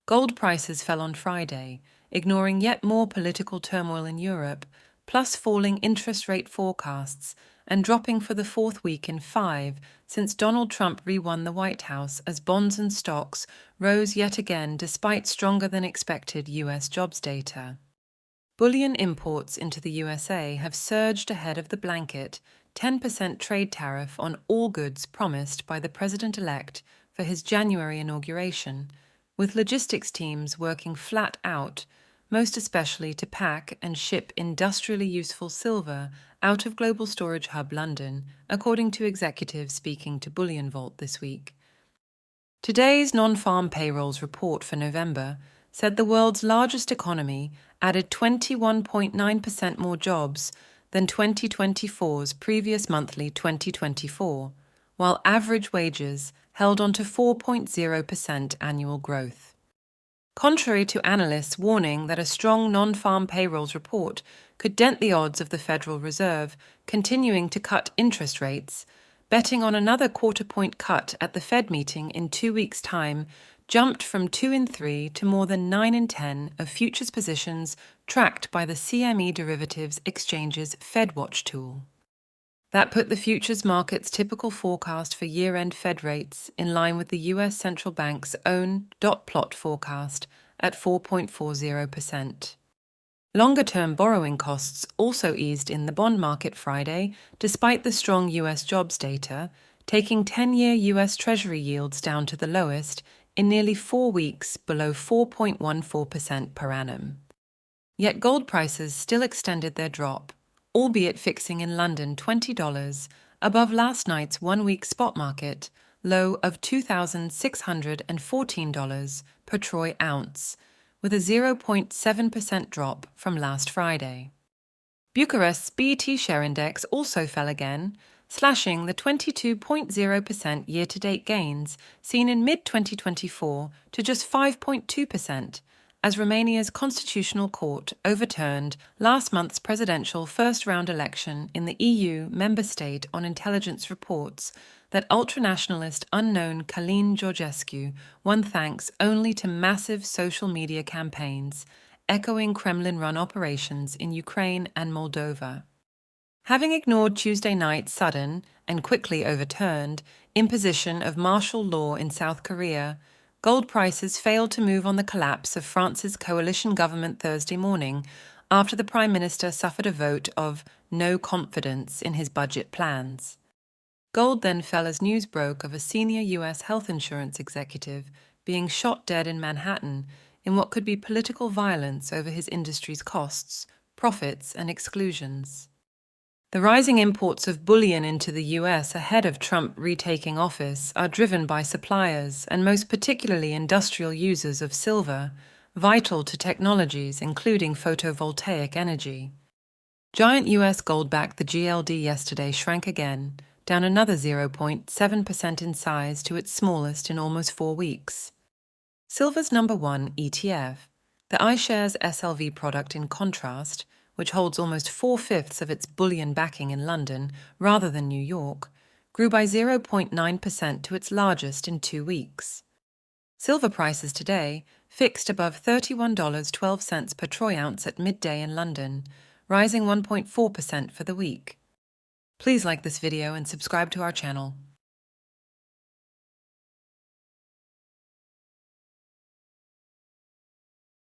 Gold prices fell on Friday, ignoring yet more political turmoil in Europe, plus falling interest rate forecasts, and dropping for the fourth week in 5 since Donald Trump re-won the White House as bonds and stocks rose yet again despite stronger than expected U.S. jobs data. Bullion imports into the USA have surged ahead of the blanket 10% trade tariff on all goods promised by the president-elect for his January inauguration, with logistics teams working flat out, most especially to pack and ship industrially useful silver out of global storage hub London, according to executives speaking to BullionVault this week. Today's non-farm payrolls report for November said the world's largest economy added 21.9% more jobs than 2024's previous monthly 2024, while average wages held on to 4.0% annual growth. Contrary to analysts warning that a strong non-farm payrolls report could dent the odds of the Federal Reserve continuing to cut interest rates, betting on another quarter-point cut at the Fed meeting in 2 weeks' time jumped from 2 in 3 to more than 9 in 10 of futures positions tracked by the CME Derivatives Exchange's FedWatch tool. That put the futures market's typical forecast for year-end Fed rates in line with the U.S. Central Bank's own dot plot forecast at 4.40%. Longer-term borrowing costs also eased in the bond market Friday, despite the strong U.S. jobs data, taking 10-year U.S. Treasury yields down to the lowest in nearly 4 weeks, below 4.14% per annum. Yet gold prices still extended their drop, albeit fixing in London $20 above last night's one-week spot market low of $2,614 per troy ounce, with a 0.7% drop from last Friday. Bucharest's BET share index also fell again, slashing the 22.0% year-to-date gains seen in mid-2024 to just 5.2%, as Romania's constitutional court overturned last month's presidential first-round election in the EU member state on intelligence reports that ultranationalist unknown Călin Georgescu won thanks only to massive social media campaigns, echoing Kremlin-run operations in Ukraine and Moldova. Having ignored Tuesday night's sudden and quickly overturned imposition of martial law in South Korea, gold prices failed to move on the collapse of France's coalition government Thursday morning after the Prime Minister suffered a vote of no confidence in his budget plans. Gold then fell as news broke of a senior U.S. health insurance executive being shot dead in Manhattan in what could be political violence over his industry's costs, profits, and exclusions. The rising imports of bullion into the U.S. ahead of Trump retaking office are driven by suppliers and most particularly industrial users of silver, vital to technologies including photovoltaic energy. Giant U.S. gold backed the GLD yesterday shrank again, down another 0.7% in size to its smallest in almost 4 weeks. Silver's number one ETF, the iShares SLV product in contrast, which holds almost 4/5 of its bullion backing in London rather than New York, grew by 0.9% to its largest in 2 weeks. Silver prices today fixed above $31.12 per troy ounce at midday in London, rising 1.4% for the week. Please like this video and subscribe to our channel.